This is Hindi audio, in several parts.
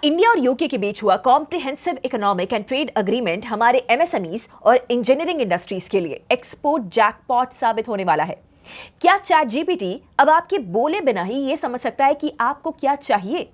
इंडिया और यूके के बीच हुआ comprehensive economic and trade agreement हमारे एमएसएमईज और इंजीनियरिंग इंडस्ट्रीज के लिए एक्सपोर्ट जैकपॉट साबित होने वाला है। क्या चैट जीपीटी अब आपके बोले बिना ही ये समझ सकता है कि आपको क्या चाहिए?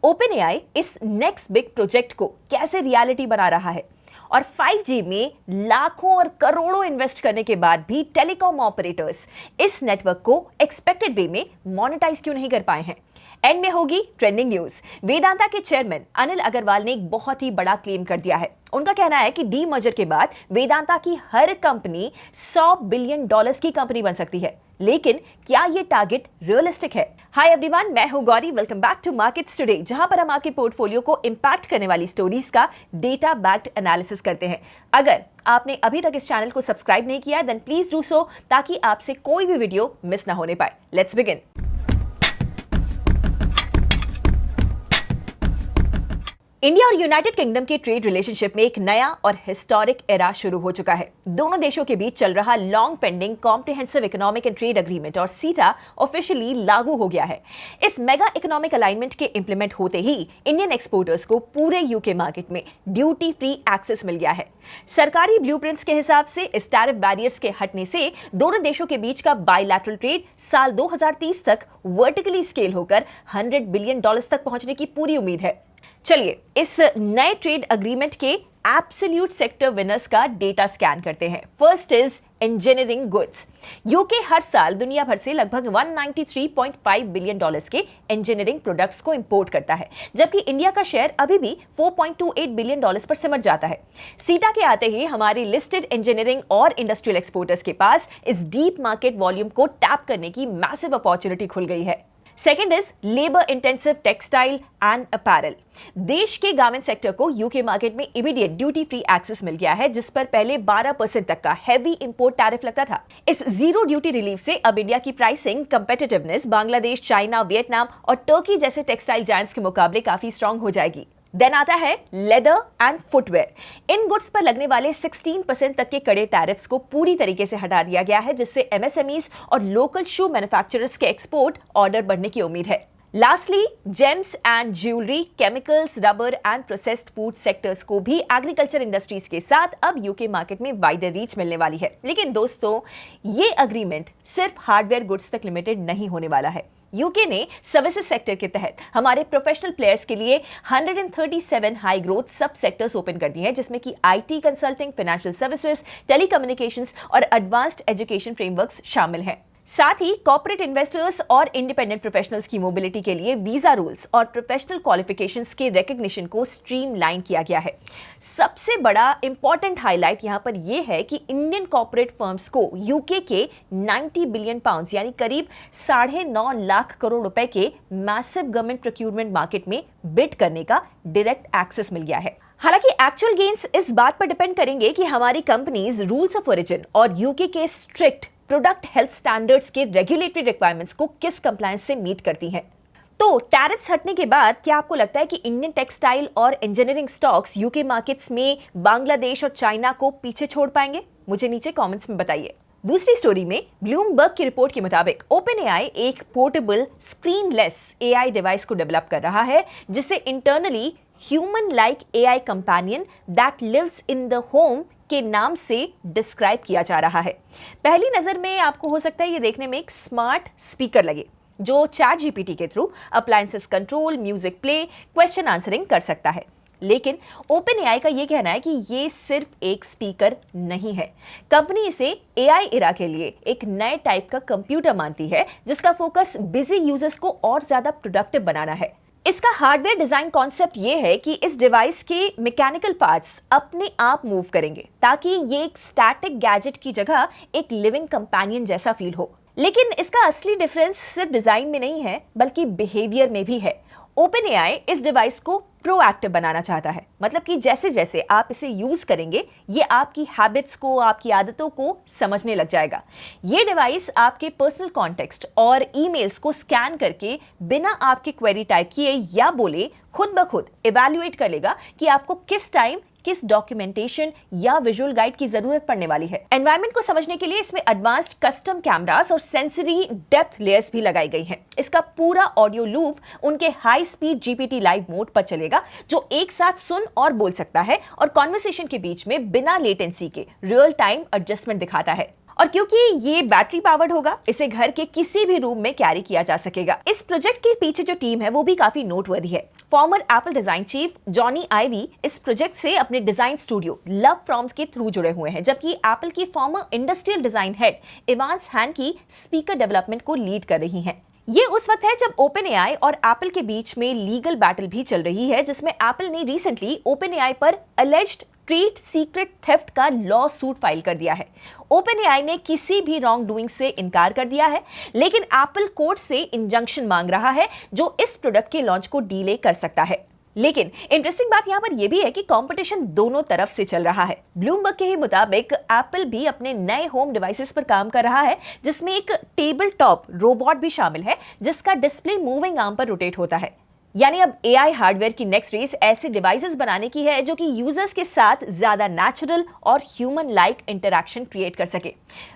ओपन एआई इस नेक्स्ट बिग प्रोजेक्ट को कैसे रियलिटी बना रहा है? और 5G में लाखों और करोड़ों इन्वेस्ट करने के बाद भी टेलीकॉम ऑपरेटर्स इस नेटवर्क को एक्सपेक्टेड वे में मोनेटाइज क्यों नहीं कर पाए हैं? एंड में होगी ट्रेंडिंग न्यूज। वेदांता के चेयरमैन अनिल अग्रवाल ने एक बहुत ही बड़ा क्लेम कर दिया है। उनका कहना है कि डी मर्जर के बाद वेदांता की हर कंपनी $100 बिलियन की कंपनी बन सकती है। लेकिन क्या ये टारगेट रियलिस्टिक है? हाय एवरीवन, मैं हूं Gauri. Welcome back to markets today, जहां पर हम आपके पोर्टफोलियो को इंपैक्ट करने वाली स्टोरीज का डेटा बैक्ड एनालिसिस करते हैं। अगर आपने अभी तक इस चैनल को सब्सक्राइब नहीं किया है देन प्लीज डू सो, ताकि आपसे कोई भी वीडियो मिस ना होने पाए। Let's begin. इंडिया और यूनाइटेड किंगडम के ट्रेड रिलेशनशिप में एक नया और हिस्टोरिक एरा शुरू हो चुका है। दोनों देशों के बीच चल रहा long pending comprehensive economic and trade agreement और सीटा ऑफिशियली लागू हो गया है। इस मेगा इकोनॉमिक अलाइनमेंट के इंप्लीमेंट होते ही इंडियन एक्सपोर्टर्स को पूरे यूके मार्केट में ड्यूटी फ्री एक्सेस मिल गया है। सरकारी ब्लूप्रिंट्स के हिसाब से इस टैरिफ बैरियर्स के हटने से दोनों देशों के बीच का बायलैटरल ट्रेड साल 2030 तक वर्टिकली स्केल होकर $100 बिलियन तक पहुंचने की पूरी उम्मीद है। चलिए इस नए ट्रेड अग्रीमेंट के एब्सोल्यूट सेक्टर विनर्स का डेटा स्कैन करते हैं। First is engineering goods. UK हर साल दुनिया भर से लगभग $193.5 बिलियन के इंजीनियरिंग प्रोडक्ट्स को इंपोर्ट करता है, जबकि इंडिया का शेयर अभी भी $4.28 बिलियन पर सिमट जाता है। सीटा के आते ही हमारी लिस्टेड इंजीनियरिंग और इंडस्ट्रियल एक्सपोर्टर्स के पास इस डीप मार्केट वॉल्यूम को टैप करने की मैसिव अपॉर्चुनिटी खुल गई है। Second is labour intensive textile and apparel. देश के गारमेंट सेक्टर को यूके मार्केट में इमीडिएट ड्यूटी फ्री एक्सेस मिल गया है, जिस पर पहले 12% तक का हैवी इंपोर्ट टैरिफ लगता था। इस जीरो ड्यूटी रिलीफ से अब इंडिया की pricing competitiveness Bangladesh, China, Vietnam और टर्की जैसे टेक्सटाइल जायंट्स के मुकाबले काफी स्ट्रांग हो जाएगी। देन आता है leather and footwear. In goods पर लगने वाले 16% तक के कड़े टैरिफ्स को पूरी तरीके से हटा दिया गया है, जिससे एमएसएमईज और लोकल शू मैन्युफैक्चरर्स के एक्सपोर्ट ऑर्डर बढ़ने की उम्मीद है। Lastly James and jewellery, chemicals, rubber and processed food sectors को भी एग्रीकल्चर इंडस्ट्रीज के साथ अब यूके मार्केट में वाइडर रीच मिलने वाली है। लेकिन दोस्तों, ये अग्रीमेंट सिर्फ हार्डवेयर गुड्स तक लिमिटेड नहीं होने वाला है। यूके ने सर्विसेज सेक्टर के तहत हमारे प्रोफेशनल प्लेयर्स के लिए 137 हाई ग्रोथ सब सेक्टर्स ओपन कर दिए हैं, जिसमें कि IT consulting, financial services, telecommunications और एडवांस्ड एजुकेशन फ्रेमवर्क्स शामिल हैं। साथ ही कॉर्पोरेट इन्वेस्टर्स और इंडिपेंडेंट प्रोफेशनल्स की मोबिलिटी के लिए वीजा रूल्स और प्रोफेशनल क्वालिफिकेशंस के रिकॉग्निशन को स्ट्रीमलाइन किया गया है। सबसे बड़ा इंपॉर्टेंट हाईलाइट यहां पर यह है कि इंडियन कॉर्पोरेट फर्म्स को यूके के 90 बिलियन पाउंड्स यानी करीब 9.5 लाख करोड़ रुपए के मैसिव गवर्नमेंट प्रोक्यूरमेंट मार्केट में बिड करने का डायरेक्ट एक्सेस मिल गया है। हालांकि एक्चुअल गेन्स इस बात पर डिपेंड करेंगे कि हमारी कंपनीज रूल्स ऑफ ओरिजिन और यूके के स्ट्रिक्ट प्रोडक्ट हेल्थ स्टैंडर्ड्स के रेगुलेटरी रिक्वायरमेंट्स को किस कंप्लायंस से मीट करती हैं। तो टैरिफ्स हटने के बाद क्या आपको लगता है कि इंडियन टेक्सटाइल और इंजीनियरिंग स्टॉक्स यूके मार्केट्स में बांग्लादेश और चाइना को पीछे छोड़ पाएंगे? मुझे नीचे कमेंट्स में बताइए। दूसरी स्टोरी में ब्लूमबर्ग की रिपोर्ट के मुताबिक ओपन एआई एक पोर्टेबल स्क्रीनलेस एआई डिवाइस को डेवलप कर रहा है, जिसे internally human like AI companion that lives in the home के नाम से डिस्क्राइब किया जा रहा है। पहली नजर में आपको हो सकता है ये देखने में एक स्मार्ट स्पीकर लगे, जो चैट जीपीटी के through appliances control, music play, question answering कर सकता है। लेकिन ओपन एआई का ये कहना है कि ये सिर्फ एक स्पीकर नहीं है। कंपनी इसे एआई इरा के लिए एक नए टाइप का कंप्यूटर मानती है, जिसका फोकस बिजी यूजर्स को और ज्यादा प्रोडक्टिव बनाना है। इसका हार्डवेयर डिजाइन कॉन्सेप्ट ये है कि इस डिवाइस के मैकेनिकल पार्ट्स अपने आप मूव करेंगे, ताकि ये एक स्टैटिक गैजेट की जगह एक लिविंग कंपेनियन जैसा फील हो। लेकिन इसका असली डिफरेंस सिर्फ डिजाइन में नहीं है, बल्कि बिहेवियर में भी है। ओपन एआई इस डिवाइस को प्रोएक्टिव बनाना चाहता है, मतलब कि जैसे जैसे आप इसे यूज करेंगे ये आपकी हैबिट्स को, आपकी आदतों को समझने लग जाएगा। ये डिवाइस आपके पर्सनल कॉन्टेक्स्ट और ईमेल्स को स्कैन करके बिना आपके क्वेरी टाइप किए या बोले खुद ब खुद इवैल्यूएट कर लेगा कि आपको किस टाइम किस डॉक्यूमेंटेशन या विजुअल गाइड की जरूरत पड़ने वाली है। एनवायरनमेंट को समझने के लिए इसमें एडवांस्ड कस्टम कैमरास और सेंसरी डेप्थ लेयर्स भी लगाई गई हैं। इसका पूरा ऑडियो लूप उनके high speed GPT live mode पर चलेगा, जो एक साथ सुन और बोल सकता है और कॉन्वर्सेशन के बीच में बिना लेटेंसी के रियल टाइम एडजस्टमेंट दिखाता है। और क्योंकि ये बैटरी पावर्ड होगा, इसे घर के किसी भी रूम में कैरी किया जा सकेगा। इस प्रोजेक्ट के पीछे जो टीम है वो भी काफी नोटवर्दी है। Former Apple design chief Jony Ive इस प्रोजेक्ट से अपने डिजाइन स्टूडियो लव फ्रॉम्स के थ्रू जुड़े हुए हैं, जबकि एप्पल की former industrial design head Evans Hankey की स्पीकर डेवलपमेंट को लीड कर रही हैं। ये उस वक्त है जब ओपनएआई और एप्पल के बीच में लीगल बैटल भी चल रही है, जिसमें एप्पल ने रिसेंटली ओपनएआई पर अलेज्ड ट्रेड सीक्रेट थेफ्ट का लॉ सूट फाइल कर दिया है। ओपनएआई ने किसी भी रॉन्ग डूइंग से इनकार कर दिया है, लेकिन एप्पल कोर्ट से इंजंक्शन मांग रहा है जो इस प्रोडक्ट के लॉन्च को डिले कर सकता है। लेकिन इंटरेस्टिंग बात यहां पर यह भी है कि कंपटीशन दोनों तरफ से चल रहा है। ब्लूमबर्ग के ही मुताबिक एप्पल भी अपने नए होम डिवाइसेस पर काम कर रहा है, जिसमें एक टेबल टॉप रोबोट भी शामिल है जिसका डिस्प्ले मूविंग आर्म पर रोटेट होता है। यानी अब एआई हार्डवेयर की नेक्स्ट रेस ऐसे डिवाइसेस बनाने की है जो कि यूजर्स के साथ ज्यादा नेचुरल और ह्यूमन लाइक इंटरैक्शन क्रिएट कर सके।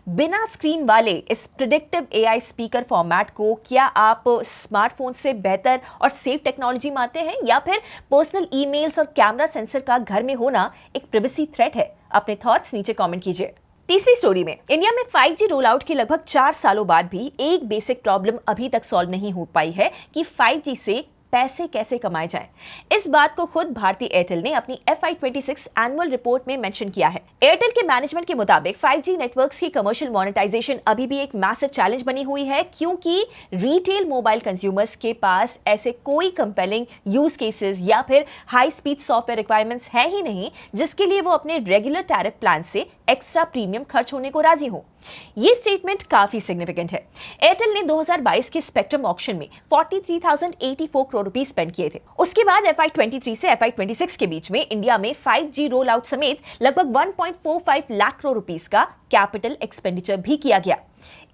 बिना स्क्रीन वाले इस प्रिडिक्टिव एआई स्पीकर फॉर्मेट को क्या आप स्मार्टफोन से बेहतर और सेफ टेक्नोलॉजी मानते हैं, या फिर पर्सनल ईमेल्स और कैमरा सेंसर का घर में होना एक प्राइवेसी थ्रेट है? अपने थॉट्स नीचे कमेंट कीजिए। तीसरी स्टोरी में, इंडिया में 5G रोल आउट के लगभग 4 सालों बाद भी एक बेसिक प्रॉब्लम अभी तक सॉल्व नहीं हो पाई है कि 5G से पैसे कैसे कमाए जाएं। इस बात को खुद भारतीय एयरटेल ने अपनी FY26 एनुअल रिपोर्ट में मेंशन किया है। एयरटेल के मैनेजमेंट के मुताबिक 5G नेटवर्क्स की कमर्शियल मोनेटाइजेशन अभी भी एक मैसिव चैलेंज बनी हुई है, क्योंकि रिटेल मोबाइल कंज्यूमर्स के पास ऐसे कोई कंपेलिंग यूज केसेस या फिर हाई स्पीड सॉफ्टवेयर रिक्वायरमेंट्स है ही नहीं जिसके लिए वो अपने रेगुलर टैरिफ प्लान से एक्स्ट्रा प्रीमियम खर्च होने को राजी हो। ये स्टेटमेंट काफी सिग्निफिकेंट है। एयरटेल ने 2022 के स्पेक्ट्रम ऑक्शन में 43,084 करोड़ रुपीस स्पेंड किए थे। उसके बाद FY23 से FY26 के बीच में इंडिया में 5G रोल आउट समेत लगभग 1.45 लाख करोड़ रुपीस का कैपिटल एक्सपेंडिचर भी किया गया।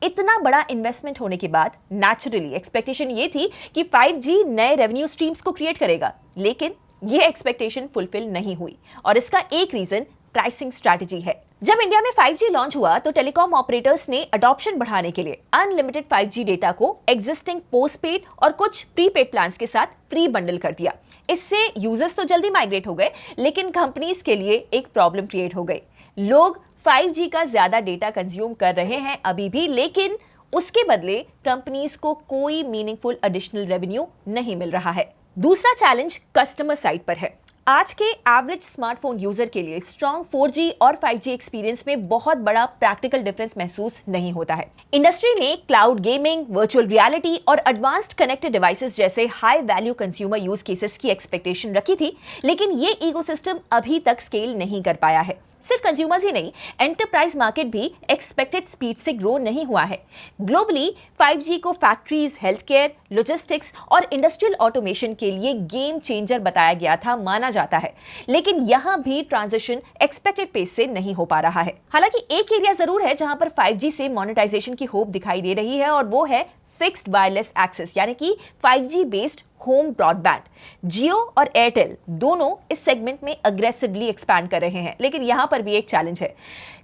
इतना बड़ा इन्वेस्टमेंट होने के बाद नेचुरली एक्सपेक्टेशन ये थी कि 5G नए रेवेन्यू स्ट्रीम्स को क्रिएट करेगा, लेकिन ये एक्सपेक्टेशन फुलफिल नहीं हुई और इसका एक रीजन प्राइसिंग स्ट्रैटेजी है। जब इंडिया में 5G लॉन्च हुआ तो टेलीकॉम ऑपरेटर्स ने अडॉप्शन बढ़ाने के लिए अनलिमिटेड 5G डेटा को एग्जिस्टिंग पोस्टपेड और कुछ प्रीपेड प्लान्स के साथ फ्री बंडल कर दिया। इससे यूजर्स तो जल्दी माइग्रेट हो गए, लेकिन कंपनीज के लिए एक प्रॉब्लम क्रिएट हो गई। लोग 5G का ज्यादा डेटा कंज्यूम कर रहे हैं अभी भी, लेकिन उसके बदले कंपनीज को कोई मीनिंगफुल एडिशनल रेवेन्यू नहीं मिल रहा है। दूसरा चैलेंज कस्टमर साइड पर है। आज के एवरेज स्मार्टफोन यूजर के लिए स्ट्रॉन्ग 4G और 5G एक्सपीरियंस में बहुत बड़ा प्रैक्टिकल डिफरेंस महसूस नहीं होता है। इंडस्ट्री ने क्लाउड गेमिंग, वर्चुअल रियलिटी और एडवांस्ड कनेक्टेड डिवाइसेस जैसे high value consumer use cases की एक्सपेक्टेशन रखी थी, लेकिन ये इकोसिस्टम अभी तक स्केल नहीं कर पाया है। सिर्फ कंज्यूमर्स ही नहीं, एंटरप्राइज मार्केट भी एक्सपेक्टेड स्पीड से ग्रो नहीं हुआ है। ग्लोबली 5G को फैक्ट्रीज, हेल्थ केयर, लॉजिस्टिक्स और इंडस्ट्रियल ऑटोमेशन के लिए गेम चेंजर बताया गया था, माना जाता है, लेकिन यहां भी ट्रांजिशन एक्सपेक्टेड पेस से नहीं हो पा रहा है। हालांकि एक एरिया जरूर है जहां पर 5G से मोनेटाइजेशन की होप दिखाई दे रही है, और वो है फिक्स्ड वायरलेस एक्सेस, यानी कि 5G बेस्ड होम ब्रॉडबैंड। जियो और एयरटेल दोनों इस सेगमेंट में अग्रेसिवली एक्सपैंड कर रहे हैं, लेकिन यहां पर भी एक चैलेंज है।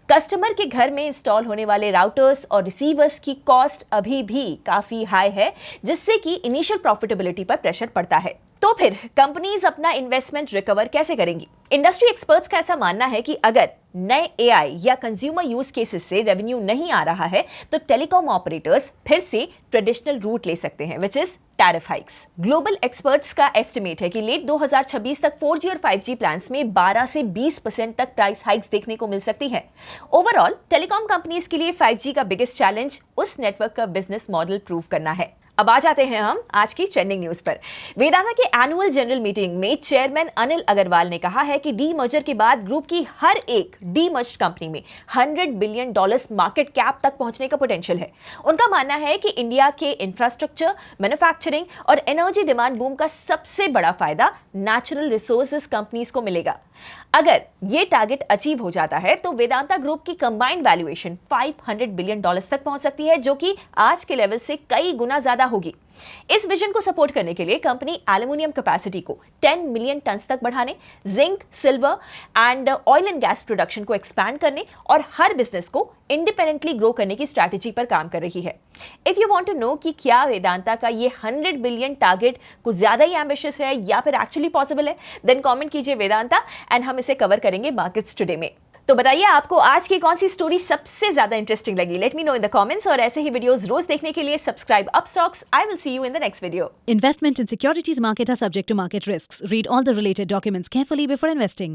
कस्टमर के घर में इंस्टॉल होने वाले राउटर्स और रिसीवर्स की कॉस्ट अभी भी काफी हाई है, जिससे कि इनिशियल प्रॉफिटेबिलिटी पर प्रेशर पड़ता है। तो फिर कंपनीज अपना इन्वेस्टमेंट रिकवर कैसे करेंगी? इंडस्ट्री एक्सपर्ट्स का ऐसा मानना है कि अगर नए एआई या कंज्यूमर यूज केसेस से रेवेन्यू नहीं आ रहा है तो टेलीकॉम ऑपरेटर्स फिर से ट्रेडिशनल रूट ले सकते हैं, which is tariff hikes. Global experts का एस्टिमेट है कि लेट 2026 तक 4G और 5G प्लान्स में 12 से 20% तक प्राइस हाइक्स देखने को मिल सकती है। ओवरऑल टेलीकॉम कंपनीज के लिए 5G का बिगेस्ट चैलेंज उस नेटवर्क का बिजनेस मॉडल प्रूव करना है। अब आ जाते हैं हम आज की ट्रेंडिंग न्यूज पर। वेदांता के एनुअल जनरल मीटिंग में चेयरमैन अनिल अग्रवाल ने कहा है कि डीमर्जर के बाद ग्रुप की हर एक डीमर्ज्ड कंपनी में $100 बिलियन मार्केट कैप तक पहुंचने का पोटेंशियल है। उनका मानना है कि इंडिया के इंफ्रास्ट्रक्चर, मैन्युफैक्चरिंग और एनर्जी डिमांड बूम का सबसे बड़ा फायदा नेचुरल रिसोर्सेज कंपनीज को मिलेगा। अगर ये टारगेट अचीव हो जाता है तो वेदांता ग्रुप की कंबाइंड वैल्यूएशन $500 बिलियन तक पहुंच सकती है, जो कि आज के लेवल से कई गुना ज्यादा होगी। इस विजन को सपोर्ट करने के लिए कंपनी एल्यूमिनियम कैपेसिटी को 10 मिलियन टन तक बढ़ाने, zinc, silver and oil and gas production को एक्सपैंड करने और हर बिजनेस को इंडिपेंडेंटली ग्रो करने की स्ट्रैटेजी पर काम कर रही है। If you want to know कि क्या वेदांता का ये 100 बिलियन टारगेट कुछ ज्यादा ही एम्बिशियस है या फिर एक्चुअली पॉसिबल है, देन कमेंट कीजिए वेदांता एंड हम इसे कवर करेंगे मार्केट्स टुडे में। तो बताइए आपको आज की कौन सी स्टोरी सबसे ज्यादा इंटरेस्टिंग लगी। Let me know in the comments. और ऐसे ही वीडियोस रोज देखने के लिए subscribe Upstox. I will see you in the next video. Investment in securities market are subject to market risks. Read all the related documents carefully before investing.